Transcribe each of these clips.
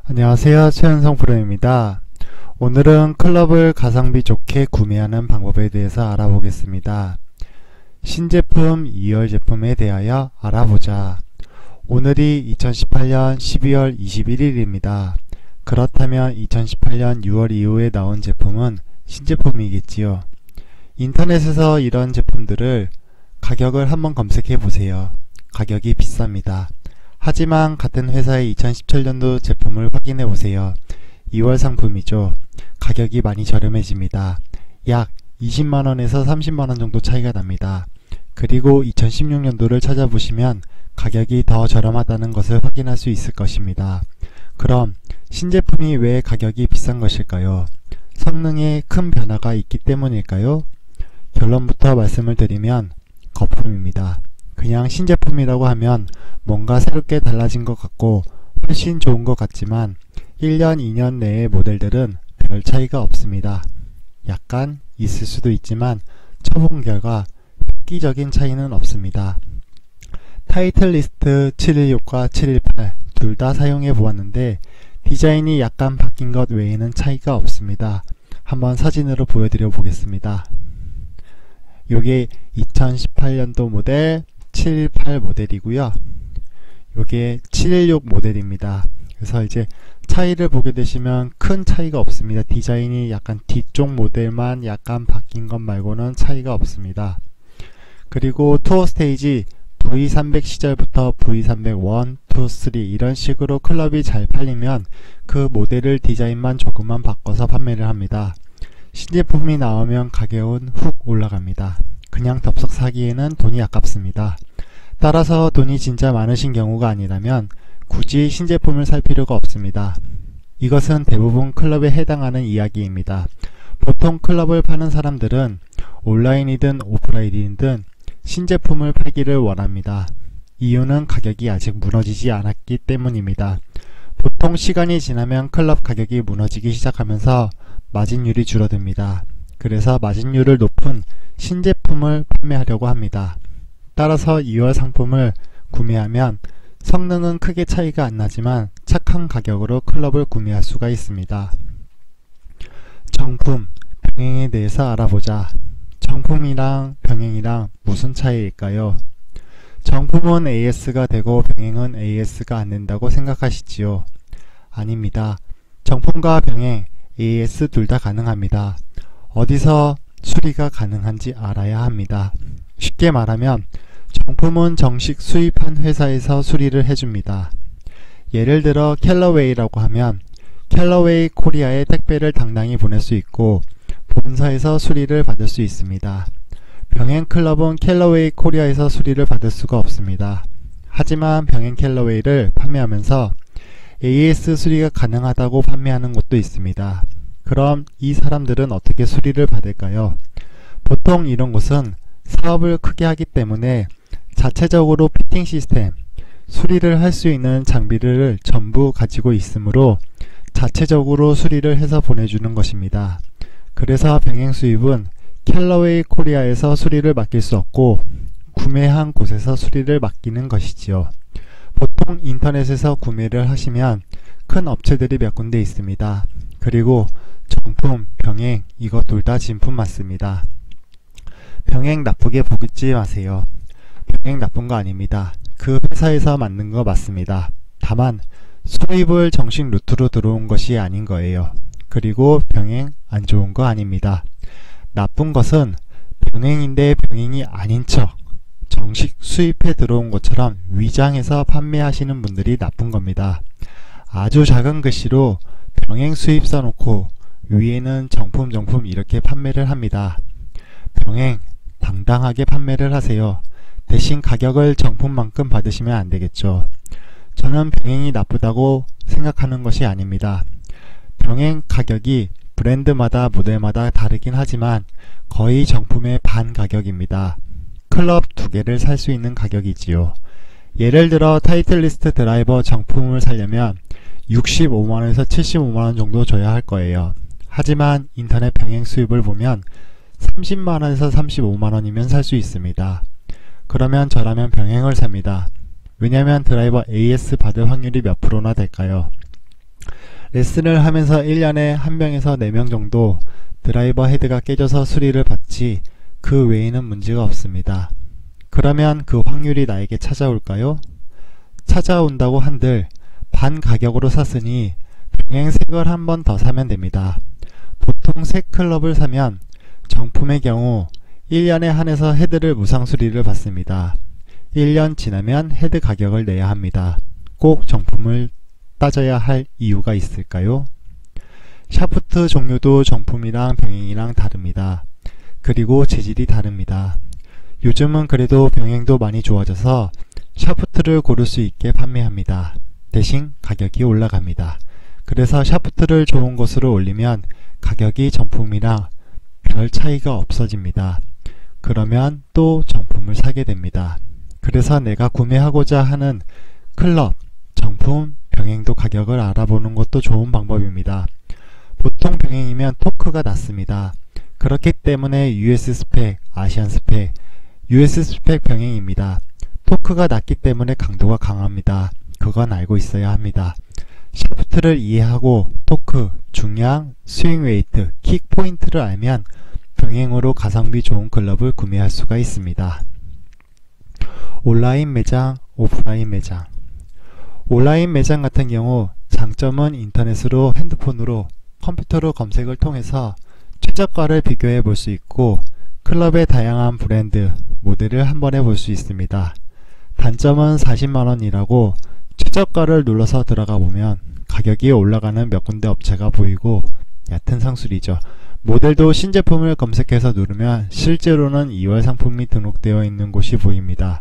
안녕하세요, 최은성 프로입니다. 오늘은 클럽을 가성비 좋게 구매하는 방법에 대해서 알아보겠습니다. 신제품 2월 제품에 대하여 알아보자. 오늘이 2018년 12월 21일입니다. 그렇다면 2018년 6월 이후에 나온 제품은 신제품이겠지요. 인터넷에서 이런 제품들을 가격을 한번 검색해 보세요. 가격이 비쌉니다. 하지만 같은 회사의 2017년도 제품을 확인해 보세요. 2월 상품이죠. 가격이 많이 저렴해집니다. 약 20만원에서 30만원 정도 차이가 납니다. 그리고 2016년도를 찾아보시면 가격이 더 저렴하다는 것을 확인할 수 있을 것입니다. 그럼 신제품이 왜 가격이 비싼 것일까요? 성능에 큰 변화가 있기 때문일까요? 결론부터 말씀을 드리면 거품입니다. 그냥 신제품이라고 하면 뭔가 새롭게 달라진 것 같고 훨씬 좋은 것 같지만 1년, 2년 내의 모델들은 별 차이가 없습니다. 약간 있을 수도 있지만 쳐본 결과 획기적인 차이는 없습니다. 타이틀리스트 716과 718 둘 다 사용해 보았는데 디자인이 약간 바뀐 것 외에는 차이가 없습니다. 한번 사진으로 보여드려 보겠습니다. 요게 2018년도 모델 718 모델이고요. 요게 716 모델입니다. 그래서 이제 차이를 보게 되시면 큰 차이가 없습니다. 디자인이 약간 뒤쪽 모델만 약간 바뀐 것 말고는 차이가 없습니다. 그리고 투어 스테이지 V300 시절부터 V300 1, 2, 3 이런 식으로 클럽이 잘 팔리면 그 모델을 디자인만 조금만 바꿔서 판매를 합니다. 신제품이 나오면 가격은 훅 올라갑니다. 그냥 덥석 사기에는 돈이 아깝습니다. 따라서 돈이 진짜 많으신 경우가 아니라면 굳이 신제품을 살 필요가 없습니다. 이것은 대부분 클럽에 해당하는 이야기입니다. 보통 클럽을 파는 사람들은 온라인이든 오프라인이든 신제품을 팔기를 원합니다. 이유는 가격이 아직 무너지지 않았기 때문입니다. 보통 시간이 지나면 클럽 가격이 무너지기 시작하면서 마진율이 줄어듭니다. 그래서 마진율을 높은 신제품을 판매하려고 합니다. 따라서 2월 상품을 구매하면 성능은 크게 차이가 안 나지만 착한 가격으로 클럽을 구매할 수가 있습니다. 정품, 병행에 대해서 알아보자. 정품이랑 병행이랑 무슨 차이일까요? 정품은 AS가 되고 병행은 AS가 안 된다고 생각하시지요? 아닙니다. 정품과 병행, AS 둘 다 가능합니다. 어디서 수리가 가능한지 알아야 합니다. 쉽게 말하면 정품은 정식 수입한 회사에서 수리를 해줍니다. 예를 들어 캘러웨이라고 하면 캘러웨이 코리아에 택배를 당당히 보낼 수 있고 본사에서 수리를 받을 수 있습니다. 병행 클럽은 캘러웨이 코리아에서 수리를 받을 수가 없습니다. 하지만 병행 캘러웨이를 판매하면서 AS 수리가 가능하다고 판매하는 곳도 있습니다. 그럼 이 사람들은 어떻게 수리를 받을까요? 보통 이런 곳은 사업을 크게 하기 때문에 자체적으로 피팅 시스템, 수리를 할 수 있는 장비를 전부 가지고 있으므로 자체적으로 수리를 해서 보내주는 것입니다. 그래서 병행 수입은 캘러웨이 코리아에서 수리를 맡길 수 없고 구매한 곳에서 수리를 맡기는 것이지요. 보통 인터넷에서 구매를 하시면 큰 업체들이 몇 군데 있습니다. 그리고 정품, 병행 이거 둘 다 진품 맞습니다. 병행 나쁘게 보지 마세요. 병행 나쁜 거 아닙니다. 그 회사에서 만든 거 맞습니다. 다만 수입을 정식 루트로 들어온 것이 아닌 거예요. 그리고 병행 안 좋은 거 아닙니다. 나쁜 것은 병행인데 병행이 아닌 척 정식 수입해 들어온 것처럼 위장해서 판매하시는 분들이 나쁜 겁니다. 아주 작은 글씨로 병행 수입 써놓고 위에는 정품 이렇게 판매를 합니다. 병행 당당하게 판매를 하세요. 대신 가격을 정품만큼 받으시면 안 되겠죠. 저는 병행이 나쁘다고 생각하는 것이 아닙니다. 병행 가격이 브랜드마다 모델마다 다르긴 하지만 거의 정품의 반 가격입니다. 클럽 2개를 살 수 있는 가격이지요. 예를 들어 타이틀리스트 드라이버 정품을 사려면 65만원에서 75만원 정도 줘야 할 거예요. 하지만 인터넷 병행 수입을 보면 30만원에서 35만원이면 살 수 있습니다. 그러면 저라면 병행을 삽니다. 왜냐면 드라이버 AS 받을 확률이 몇 프로나 될까요? 레슨을 하면서 1년에 1명에서 4명 정도 드라이버 헤드가 깨져서 수리를 받지 그 외에는 문제가 없습니다. 그러면 그 확률이 나에게 찾아올까요? 찾아온다고 한들 반 가격으로 샀으니 병행 색을 한 번 더 사면 됩니다. 보통 새 클럽을 사면 정품의 경우 1년에 한해서 헤드를 무상 수리를 받습니다. 1년 지나면 헤드 가격을 내야 합니다. 꼭 정품을 따져야 할 이유가 있을까요? 샤프트 종류도 정품이랑 병행이랑 다릅니다. 그리고 재질이 다릅니다. 요즘은 그래도 병행도 많이 좋아져서 샤프트를 고를 수 있게 판매합니다. 대신 가격이 올라갑니다. 그래서 샤프트를 좋은 곳으로 올리면 가격이 정품이랑 별 차이가 없어집니다. 그러면 또 정품을 사게 됩니다. 그래서 내가 구매하고자 하는 클럽, 정품, 병행도 가격을 알아보는 것도 좋은 방법입니다. 보통 병행이면 토크가 낮습니다. 그렇기 때문에 US 스펙, 아시안 스펙, US 스펙 병행입니다. 토크가 낮기 때문에 강도가 강합니다. 그건 알고 있어야 합니다. 샤프트를 이해하고 토크, 중량, 스윙 웨이트, 킥 포인트를 알면 병행으로 가성비 좋은 클럽을 구매할 수가 있습니다. 온라인 매장, 오프라인 매장. 온라인 매장 같은 경우 장점은 인터넷으로, 핸드폰으로, 컴퓨터로 검색을 통해서 최저가를 비교해 볼 수 있고 클럽의 다양한 브랜드, 모델을 한 번에 볼 수 있습니다. 단점은 40만원이라고 최저가를 눌러서 들어가 보면 가격이 올라가는 몇 군데 업체가 보이고 얕은 상술이죠. 모델도 신제품을 검색해서 누르면 실제로는 2월 상품이 등록되어 있는 곳이 보입니다.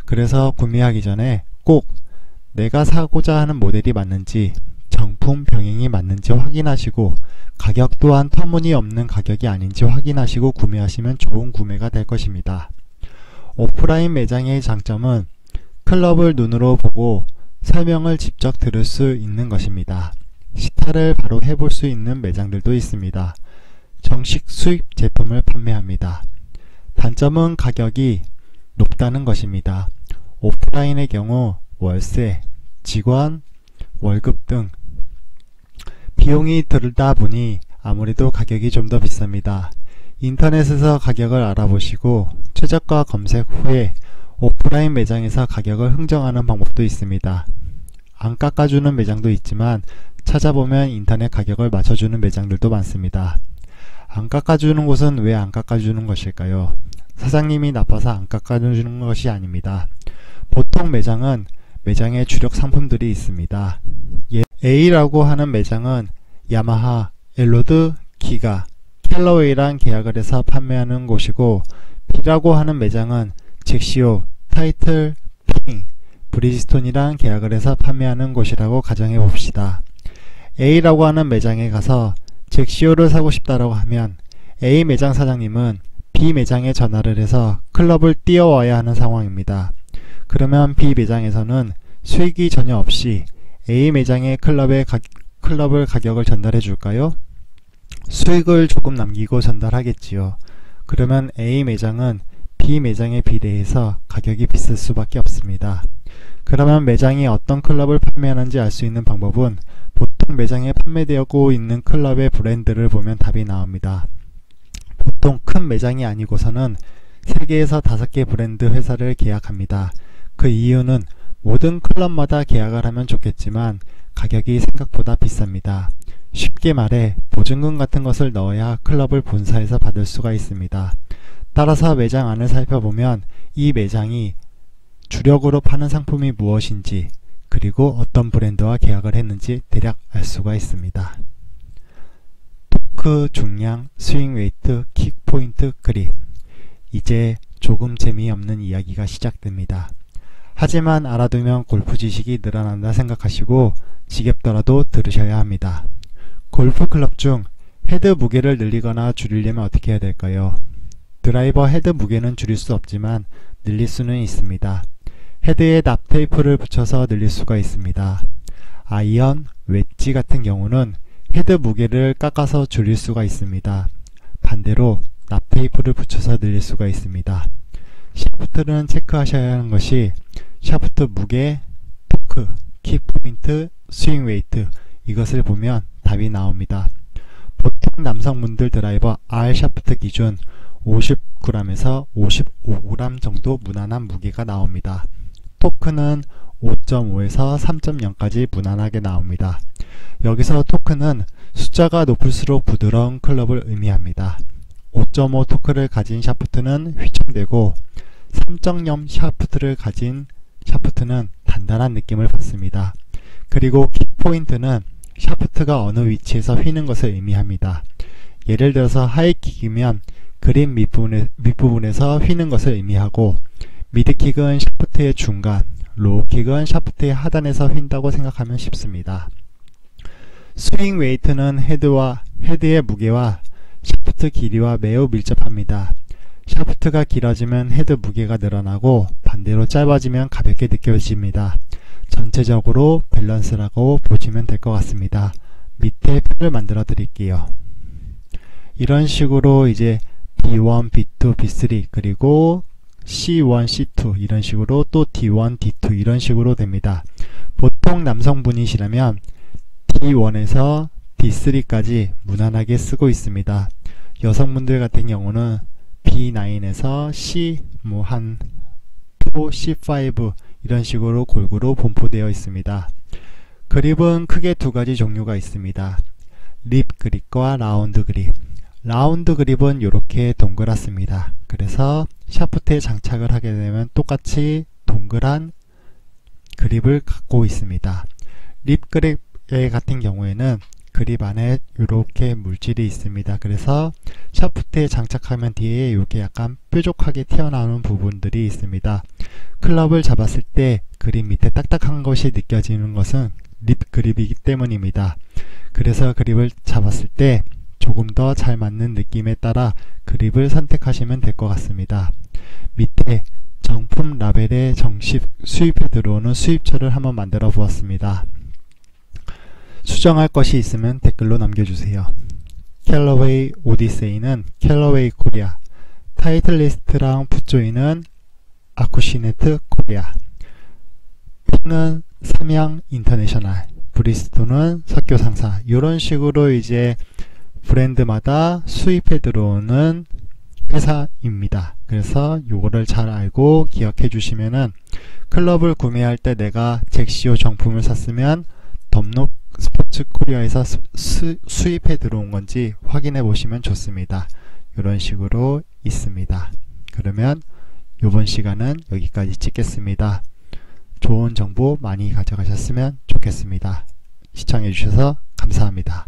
그래서 구매하기 전에 꼭 내가 사고자 하는 모델이 맞는지, 정품 병행이 맞는지 확인하시고 가격 또한 터무니없는 가격이 아닌지 확인하시고 구매하시면 좋은 구매가 될 것입니다. 오프라인 매장의 장점은 클럽을 눈으로 보고 설명을 직접 들을 수 있는 것입니다. 시타를 바로 해볼 수 있는 매장들도 있습니다. 정식 수입 제품을 판매합니다. 단점은 가격이 높다는 것입니다. 오프라인의 경우 월세, 직원, 월급 등 비용이 들다 보니 아무래도 가격이 좀 더 비쌉니다. 인터넷에서 가격을 알아보시고 최저가 검색 후에 오프라인 매장에서 가격을 흥정하는 방법도 있습니다. 안 깎아주는 매장도 있지만 찾아보면 인터넷 가격을 맞춰주는 매장들도 많습니다. 안 깎아주는 곳은 왜 안 깎아주는 것일까요? 사장님이 나빠서 안 깎아주는 것이 아닙니다. 보통 매장은 매장에 주력 상품들이 있습니다. A라고 하는 매장은 야마하, 엘로드, 기가, 캘러웨이랑 계약을 해서 판매하는 곳이고 B라고 하는 매장은 잭시오, 타이틀, 핑, 브리지스톤이랑 계약을 해서 판매하는 곳이라고 가정해 봅시다. A라고 하는 매장에 가서 잭시오를 사고 싶다라고 하면 A 매장 사장님은 B 매장에 전화를 해서 클럽을 띄워와야 하는 상황입니다. 그러면 B 매장에서는 수익이 전혀 없이 A 매장의 클럽을 가격을 전달해 줄까요? 수익을 조금 남기고 전달하겠지요. 그러면 A 매장은 B 매장에 비례해서 가격이 비쌀 수밖에 없습니다. 그러면 매장이 어떤 클럽을 판매하는지 알 수 있는 방법은 보통 매장에 판매되고 있는 클럽의 브랜드를 보면 답이 나옵니다. 보통 큰 매장이 아니고서는 3개에서 5개 브랜드 회사를 계약합니다. 그 이유는 모든 클럽마다 계약을 하면 좋겠지만 가격이 생각보다 비쌉니다. 쉽게 말해 보증금 같은 것을 넣어야 클럽을 본사에서 받을 수가 있습니다. 따라서 매장 안을 살펴보면 이 매장이 주력으로 파는 상품이 무엇인지 그리고 어떤 브랜드와 계약을 했는지 대략 알 수가 있습니다. 토크, 중량, 스윙 웨이트, 킥 포인트, 그립. 이제 조금 재미없는 이야기가 시작됩니다. 하지만 알아두면 골프 지식이 늘어난다 생각하시고 지겹더라도 들으셔야 합니다. 골프 클럽 중 헤드 무게를 늘리거나 줄이려면 어떻게 해야 될까요? 드라이버 헤드 무게는 줄일 수 없지만 늘릴 수는 있습니다. 헤드에 납 테이프를 붙여서 늘릴 수가 있습니다. 아이언, 웨지 같은 경우는 헤드 무게를 깎아서 줄일 수가 있습니다. 반대로 납 테이프를 붙여서 늘릴 수가 있습니다. 샤프트는 체크하셔야 하는 것이 샤프트 무게, 토크, 킥 포인트, 스윙 웨이트 이것을 보면 답이 나옵니다. 보통 남성분들 드라이버 R 샤프트 기준 50g에서 55g 정도 무난한 무게가 나옵니다. 토크는 5.5에서 3.0까지 무난하게 나옵니다. 여기서 토크는 숫자가 높을수록 부드러운 클럽을 의미합니다. 5.5 토크를 가진 샤프트는 휘청대고 3.0 샤프트를 가진 샤프트는 단단한 느낌을 받습니다. 그리고 킥포인트는 샤프트가 어느 위치에서 휘는 것을 의미합니다. 예를 들어서 하이킥이면 그립 밑부분에서 휘는 것을 의미하고, 미드킥은 샤프트의 중간, 로우킥은 샤프트의 하단에서 휜다고 생각하면 쉽습니다. 스윙 웨이트는 헤드의 무게와 샤프트 길이와 매우 밀접합니다. 샤프트가 길어지면 헤드 무게가 늘어나고 반대로 짧아지면 가볍게 느껴집니다. 전체적으로 밸런스라고 보시면 될 것 같습니다. 밑에 표를 만들어 드릴게요. 이런 식으로 이제 B1, B2, B3 그리고 C1, C2 이런 식으로 또 D1, D2 이런 식으로 됩니다. 보통 남성분이시라면 D1에서 D3까지 무난하게 쓰고 있습니다. 여성분들 같은 경우는 B9에서 C, 한 4, C5 이런 식으로 골고루 분포되어 있습니다. 그립은 크게 두 가지 종류가 있습니다. 립 그립과 라운드 그립. 라운드 그립은 이렇게 동그랗습니다. 그래서 샤프트에 장착을 하게 되면 똑같이 동그란 그립을 갖고 있습니다. 립 그립 같은 경우에는 그립 안에 이렇게 물질이 있습니다. 그래서 샤프트에 장착하면 뒤에 이렇게 약간 뾰족하게 튀어나오는 부분들이 있습니다. 클럽을 잡았을 때 그립 밑에 딱딱한 것이 느껴지는 것은 립 그립이기 때문입니다. 그래서 그립을 잡았을 때 조금 더 잘 맞는 느낌에 따라 그립을 선택하시면 될 것 같습니다. 밑에 정품 라벨에 정식 수입해 들어오는 수입처를 한번 만들어 보았습니다. 수정할 것이 있으면 댓글로 남겨주세요. 캘러웨이 오디세이는 캘러웨이 코리아, 타이틀리스트랑 풋조이는 아쿠시네트 코리아, 는 삼양 인터내셔널, 브리스톤은 석교상사, 이런 식으로 이제 브랜드마다 수입해 들어오는 회사입니다. 그래서 요거를 잘 알고 기억해 주시면은 클럽을 구매할 때 내가 잭시오 정품을 샀으면 덤록 스포츠 코리아에서 수입해 들어온 건지 확인해 보시면 좋습니다. 이런 식으로 있습니다. 그러면 이번 시간은 여기까지 찍겠습니다. 좋은 정보 많이 가져가셨으면 좋겠습니다. 시청해 주셔서 감사합니다.